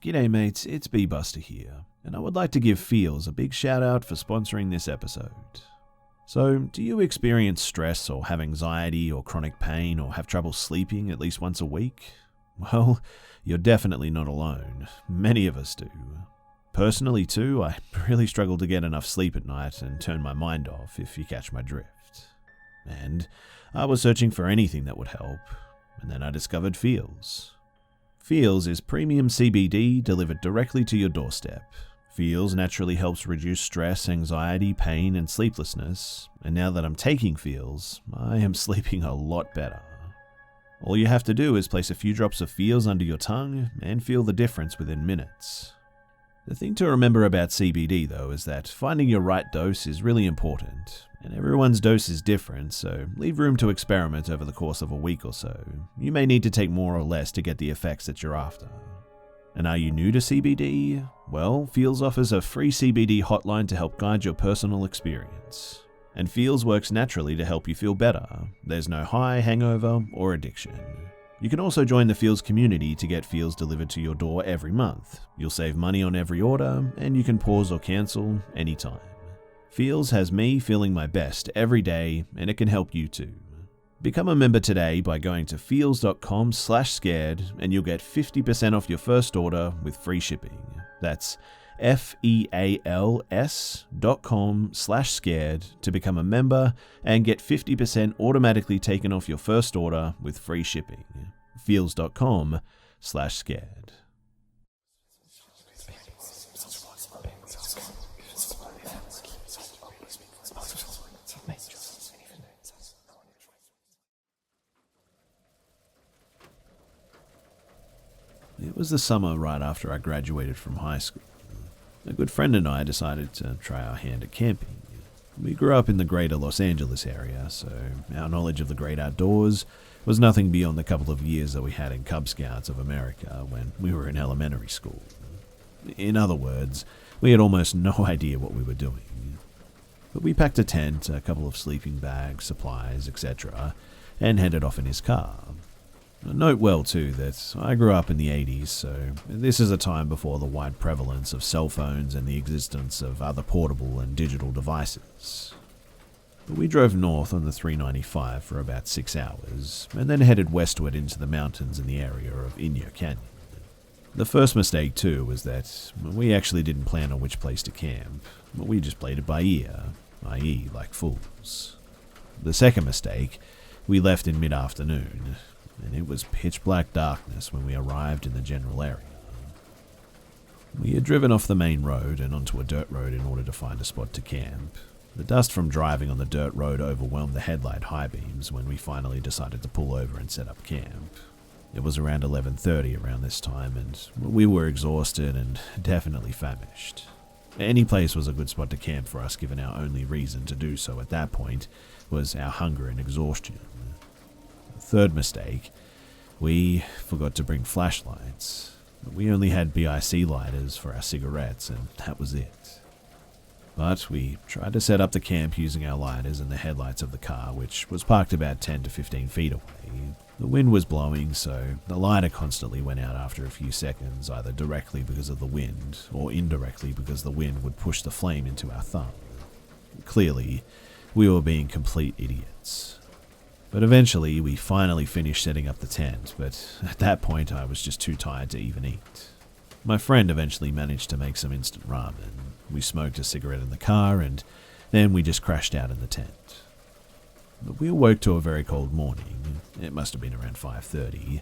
G'day mates, it's Busta here, and I would like to give Feels a big shout out for sponsoring this episode. So, do you experience stress or have anxiety or chronic pain or have trouble sleeping at least once a week? Well, you're definitely not alone. Many of us do. Personally too, I really struggle to get enough sleep at night and turn my mind off, if you catch my drift. And I was searching for anything that would help, and then I discovered Feels. Feels is premium CBD delivered directly to your doorstep. Feels naturally helps reduce stress, anxiety, pain, and sleeplessness, and now that I'm taking Feels, I am sleeping a lot better. All you have to do is place a few drops of Feels under your tongue and feel the difference within minutes. The thing to remember about CBD though is that finding your right dose is really important, and everyone's dose is different, so leave room to experiment over the course of a week or so. You may need to take more or less to get the effects that you're after. And are you new to CBD? Well, Feels offers a free CBD hotline to help guide your personal experience. And Feels works naturally to help you feel better. There's no high, hangover, or addiction. You can also join the Feels community to get Feels delivered to your door every month. You'll save money on every order, and you can pause or cancel anytime. Feels has me feeling my best every day, and it can help you too. Become a member today by going to feels.com/scared, and you'll get 50% off your first order with free shipping. That's feals.com/scared to become a member and get 50% automatically taken off your first order with free shipping. feals.com/scared. It was the summer right after I graduated from high school. A good friend and I decided to try our hand at camping. We grew up in the greater Los Angeles area, so our knowledge of the great outdoors was nothing beyond the couple of years that we had in Cub Scouts of America when we were in elementary school. In other words, we had almost no idea what we were doing. But we packed a tent, a couple of sleeping bags, supplies, etc., and headed off in his car. Note well too that I grew up in the 80s, so this is a time before the wide prevalence of cell phones and the existence of other portable and digital devices. But we drove north on the 395 for about 6 hours, and then headed westward into the mountains in the area of Inyo Canyon. The first mistake too was that we actually didn't plan on which place to camp, but we just played it by ear, i.e. like fools. The second mistake, we left in mid-afternoon, and it was pitch black darkness when we arrived in the general area. We had driven off the main road and onto a dirt road in order to find a spot to camp. The dust from driving on the dirt road overwhelmed the headlight high beams when we finally decided to pull over and set up camp. It was around 11:30 around this time, and we were exhausted and definitely famished. Any place was a good spot to camp for us, given our only reason to do so at that point was our hunger and exhaustion. Third mistake, we forgot to bring flashlights. We only had BIC lighters for our cigarettes, and that was it. But we tried to set up the camp using our lighters and the headlights of the car, which was parked about 10 to 15 feet away. The wind was blowing, so the lighter constantly went out after a few seconds, either directly because of the wind, or indirectly because the wind would push the flame into our thumb. Clearly, we were being complete idiots. But eventually, we finally finished setting up the tent, but at that point I was just too tired to even eat. My friend eventually managed to make some instant ramen. We smoked a cigarette in the car, and then we just crashed out in the tent. But we awoke to a very cold morning. It must have been around 5:30,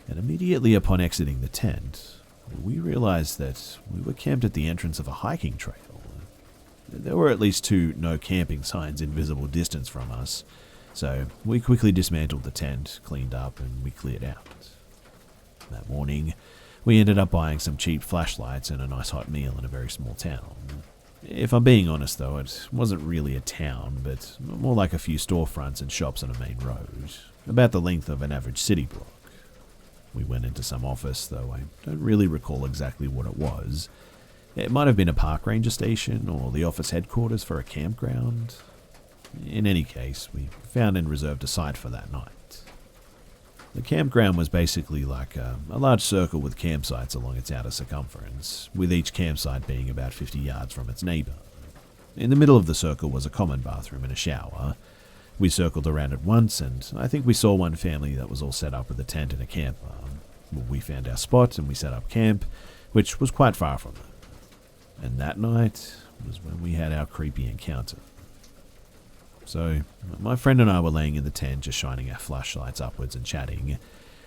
and immediately upon exiting the tent, we realized that we were camped at the entrance of a hiking trail. There were at least 2 no camping signs in visible distance from us, so we quickly dismantled the tent, cleaned up, and we cleared out. That morning, we ended up buying some cheap flashlights and a nice hot meal in a very small town. If I'm being honest though, it wasn't really a town, but more like a few storefronts and shops on a main road, about the length of an average city block. We went into some office, though I don't really recall exactly what it was. It might have been a park ranger station or the office headquarters for a campground. In any case, we found and reserved a site for that night. The campground was basically like a large circle with campsites along its outer circumference, with each campsite being about 50 yards from its neighbour. In the middle of the circle was a common bathroom and a shower. We circled around it once, and I think we saw one family that was all set up with a tent and a camper. We found our spot and we set up camp, which was quite far from it. And that night was when we had our creepy encounter. So, my friend and I were laying in the tent, just shining our flashlights upwards and chatting.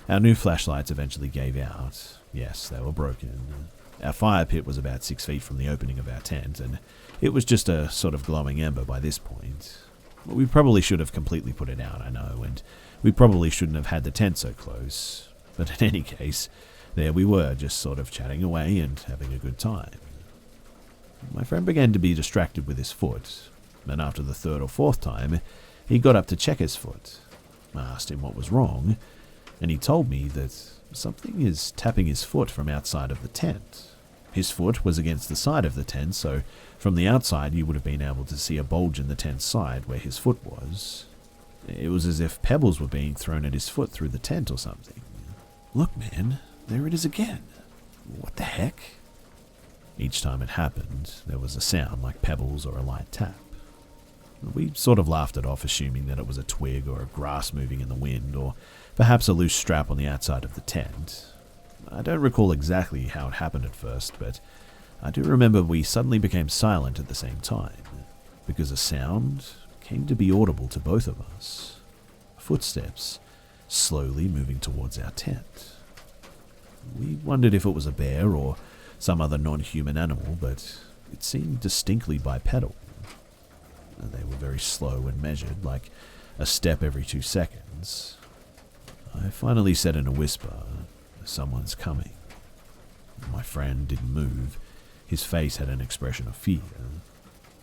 Our new flashlights eventually gave out. Yes, they were broken. Our fire pit was about 6 feet from the opening of our tent, and it was just a sort of glowing ember by this point. We probably should have completely put it out, I know, and we probably shouldn't have had the tent so close. But in any case, there we were, just sort of chatting away and having a good time. My friend began to be distracted with his foot, and after the third or fourth time, he got up to check his foot. I asked him what was wrong, and he told me that something is tapping his foot from outside of the tent. His foot was against the side of the tent, so from the outside you would have been able to see a bulge in the tent side where his foot was. It was as if pebbles were being thrown at his foot through the tent or something. Look, man, there it is again. What the heck? Each time it happened, there was a sound like pebbles or a light tap. We sort of laughed it off, assuming that it was a twig or a grass moving in the wind, or perhaps a loose strap on the outside of the tent. I don't recall exactly how it happened at first, but I do remember we suddenly became silent at the same time, because a sound came to be audible to both of us. Footsteps, slowly moving towards our tent. We wondered if it was a bear or some other non-human animal, but it seemed distinctly bipedal. They were very slow and measured, like a step every 2 seconds. I finally said in a whisper, "Someone's coming." My friend didn't move. His face had an expression of fear.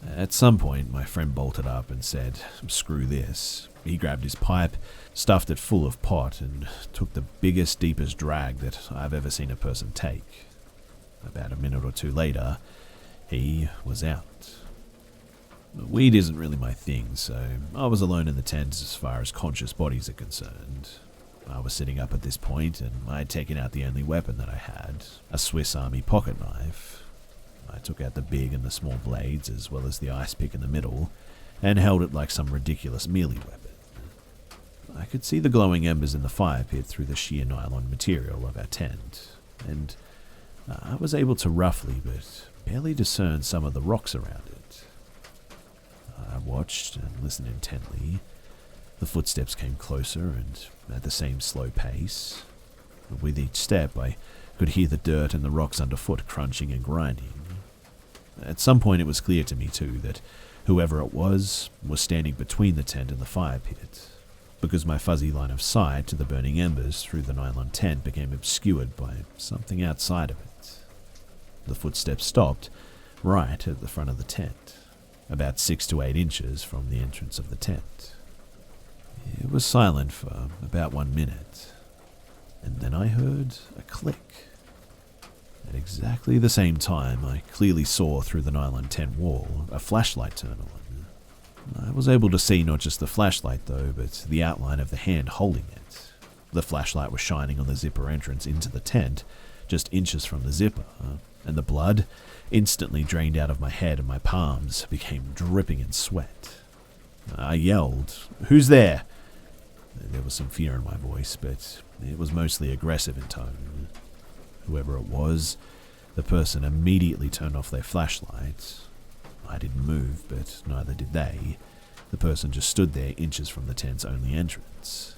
At some point, my friend bolted up and said, "Screw this." He grabbed his pipe, stuffed it full of pot, and took the biggest, deepest drag that I've ever seen a person take. About a minute or two later, he was out. Weed isn't really my thing, so I was alone in the tent as far as conscious bodies are concerned. I was sitting up at this point, and I had taken out the only weapon that I had, a Swiss Army pocket knife. I took out the big and the small blades, as well as the ice pick in the middle, and held it like some ridiculous melee weapon. I could see the glowing embers in the fire pit through the sheer nylon material of our tent, and I was able to roughly but barely discern some of the rocks around it. I watched and listened intently. The footsteps came closer and at the same slow pace. With each step, I could hear the dirt and the rocks underfoot crunching and grinding. At some point it was clear to me too that whoever it was standing between the tent and the fire pit, because my fuzzy line of sight to the burning embers through the nylon tent became obscured by something outside of it. The footsteps stopped right at the front of the tent, about 6 to 8 inches from the entrance of the tent. It was silent for about 1 minute, and then I heard a click. At exactly the same time, I clearly saw through the nylon tent wall a flashlight turn on. I was able to see not just the flashlight though, but the outline of the hand holding it. The flashlight was shining on the zipper entrance into the tent, just inches from the zipper, and the blood instantly drained out of my head and my palms became dripping in sweat. I yelled, "Who's there?" There was some fear in my voice, but it was mostly aggressive in tone. Whoever it was, the person immediately turned off their flashlight. I didn't move, but neither did they. The person just stood there inches from the tent's only entrance.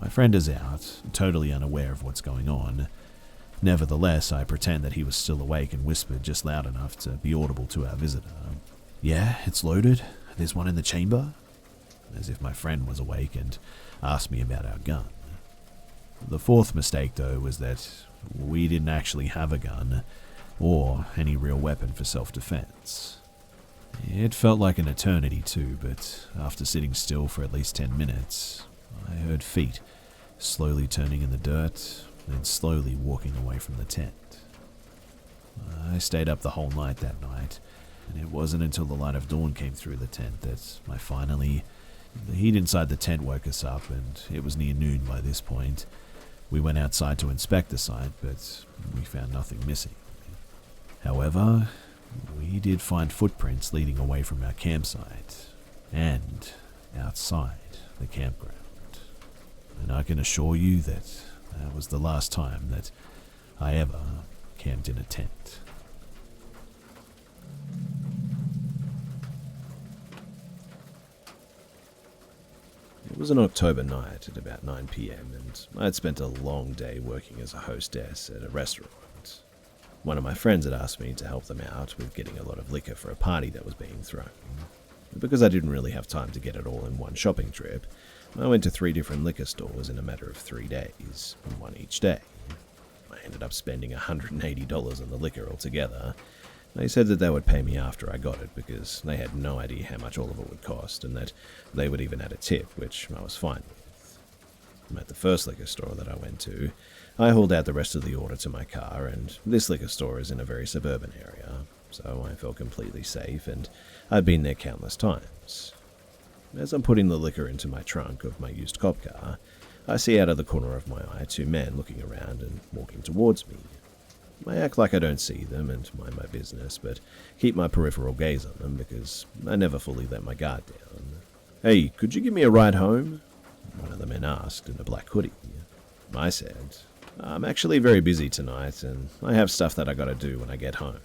My friend is out, totally unaware of what's going on. Nevertheless, I pretend that he was still awake and whispered just loud enough to be audible to our visitor. "Yeah, it's loaded. There's one in the chamber," as if my friend was awake and asked me about our gun. The fourth mistake, though, was that we didn't actually have a gun or any real weapon for self-defense. It felt like an eternity too, but after sitting still for at least 10 minutes, I heard feet slowly turning in the dirt and slowly walking away from the tent. I stayed up the whole night that night, and it wasn't until the light of dawn came through the tent that I finally The heat inside the tent woke us up, and it was near noon by this point. We went outside to inspect the site, but we found nothing missing. However, we did find footprints leading away from our campsite and outside the campground. And I can assure you that that was the last time that I ever camped in a tent. It was an October night at about 9 p.m. and I had spent a long day working as a hostess at a restaurant. One of my friends had asked me to help them out with getting a lot of liquor for a party that was being thrown. Because I didn't really have time to get it all in one shopping trip, I went to 3 different liquor stores in a matter of 3 days, one each day. I ended up spending $180 on the liquor altogether. They said that they would pay me after I got it because they had no idea how much all of it would cost and that they would even add a tip, which I was fine with. At the first liquor store that I went to, I hauled out the rest of the order to my car, and this liquor store is in a very suburban area, so I felt completely safe and I'd been there countless times. As I'm putting the liquor into my trunk of my used cop car, I see out of the corner of my eye 2 men looking around and walking towards me. I act like I don't see them and mind my business, but keep my peripheral gaze on them because I never fully let my guard down. "Hey, could you give me a ride home?" one of the men asked in a black hoodie. I said, "I'm actually very busy tonight and I have stuff that I gotta do when I get home."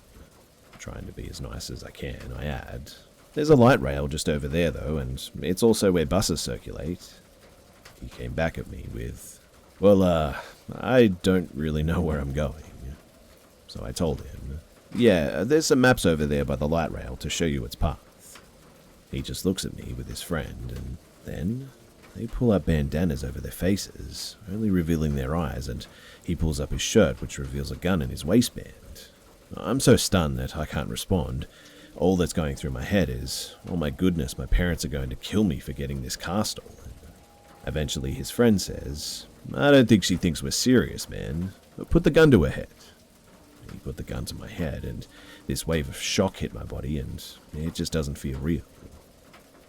Trying to be as nice as I can, I add, "There's a light rail just over there though, and it's also where buses circulate." He came back at me with, "Well, I don't really know where I'm going." So I told him, "Yeah, there's some maps over there by the light rail to show you its path." He just looks at me with his friend, and then they pull up bandanas over their faces, only revealing their eyes, and he pulls up his shirt, which reveals a gun in his waistband. I'm so stunned that I can't respond. All that's going through my head is, oh my goodness, my parents are going to kill me for getting this car stolen. Eventually his friend says, "I don't think she thinks we're serious, man. Put the gun to her head." He put the gun to my head, and this wave of shock hit my body, and it just doesn't feel real.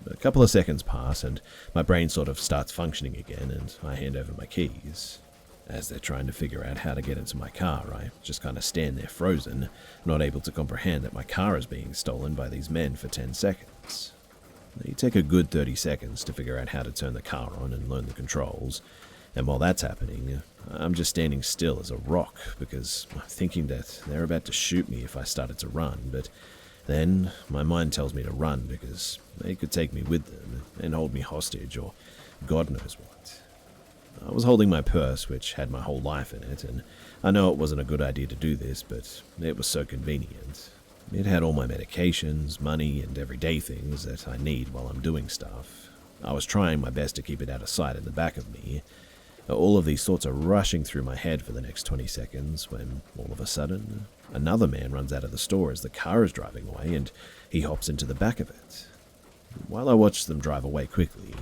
A couple of seconds pass, and my brain sort of starts functioning again, and I hand over my keys. As they're trying to figure out how to get into my car, I just kind of stand there frozen, not able to comprehend that my car is being stolen by these men for 10 seconds. They take a good 30 seconds to figure out how to turn the car on and learn the controls, and while that's happening, I'm just standing still as a rock because I'm thinking that they're about to shoot me if I started to run, but then my mind tells me to run because they could take me with them and hold me hostage or God knows what. I was holding my purse, which had my whole life in it, and I know it wasn't a good idea to do this, but it was so convenient. It had all my medications, money, and everyday things that I need while I'm doing stuff. I was trying my best to keep it out of sight in the back of me. All of these thoughts are rushing through my head for the next 20 seconds when, all of a sudden, another man runs out of the store as the car is driving away and he hops into the back of it. While I watch them drive away quickly,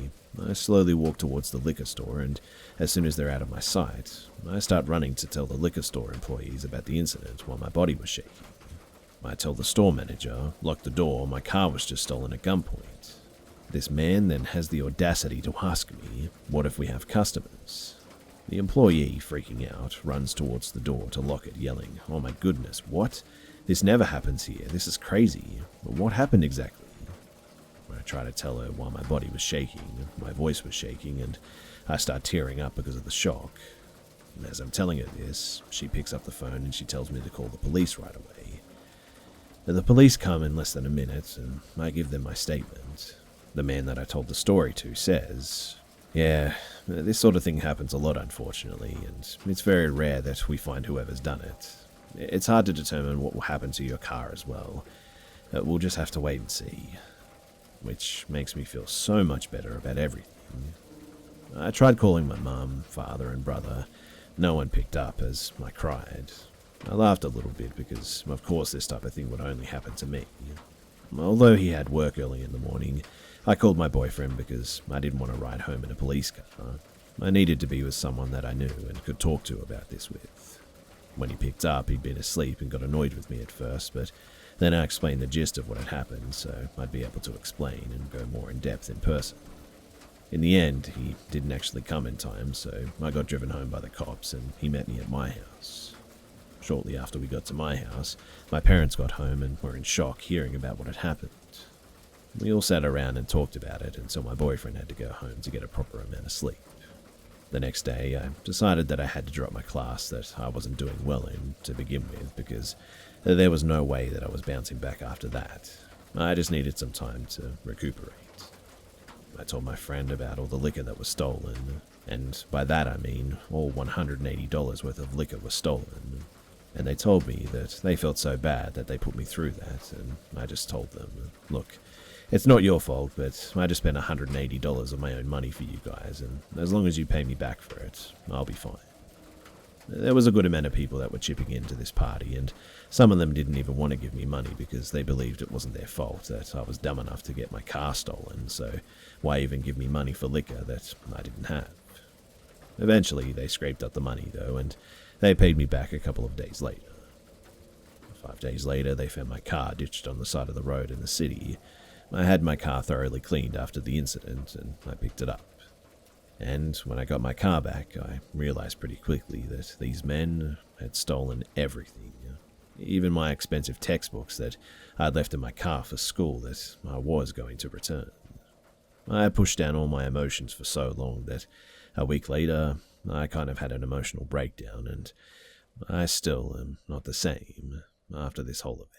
I slowly walk towards the liquor store, and as soon as they're out of my sight, I start running to tell the liquor store employees about the incident while my body was shaking. I tell the store manager, lock the door, my car was just stolen at gunpoint. This man then has the audacity to ask me, what if we have customers? The employee, freaking out, runs towards the door to lock it, yelling, "Oh my goodness, what? This never happens here, this is crazy. What happened exactly?" I try to tell her while my body was shaking, my voice was shaking, and I start tearing up because of the shock. And as I'm telling her this, she picks up the phone and she tells me to call the police right away. The police come in less than a minute, and I give them my statement. The man that I told the story to says, "Yeah, this sort of thing happens a lot, unfortunately, and it's very rare that we find whoever's done it. It's hard to determine what will happen to your car as well. We'll just have to wait and see." Which makes me feel so much better about everything. I tried calling my mum, father, and brother. No one picked up as I cried. I laughed a little bit because, of course, this type of thing would only happen to me. Although he had work early in the morning, I called my boyfriend because I didn't want to ride home in a police car. I needed to be with someone that I knew and could talk to about this with. When he picked up, he'd been asleep and got annoyed with me at first, but then I explained the gist of what had happened so I'd be able to explain and go more in depth in person. In the end, he didn't actually come in time, so I got driven home by the cops and he met me at my house. Shortly after we got to my house, my parents got home and were in shock hearing about what had happened. We all sat around and talked about it until my boyfriend had to go home to get a proper amount of sleep. The next day, I decided that I had to drop my class that I wasn't doing well in to begin with because there was no way that I was bouncing back after that. I just needed some time to recuperate. I told my friend about all the liquor that was stolen, and by that I mean all $180 worth of liquor was stolen. And they told me that they felt so bad that they put me through that, and I just told them, look, it's not your fault, but I just spent $180 of my own money for you guys, and as long as you pay me back for it, I'll be fine. There was a good amount of people that were chipping into this party, and some of them didn't even want to give me money because they believed it wasn't their fault that I was dumb enough to get my car stolen, so why even give me money for liquor that I didn't have? Eventually, they scraped up the money, though, and they paid me back a couple of days later. 5 days later, they found my car ditched on the side of the road in the city. I had my car thoroughly cleaned after the incident, and I picked it up. And when I got my car back, I realized pretty quickly that these men had stolen everything, even my expensive textbooks that I'd left in my car for school that I was going to return. I pushed down all my emotions for so long that a week later, I kind of had an emotional breakdown, and I still am not the same after this whole event.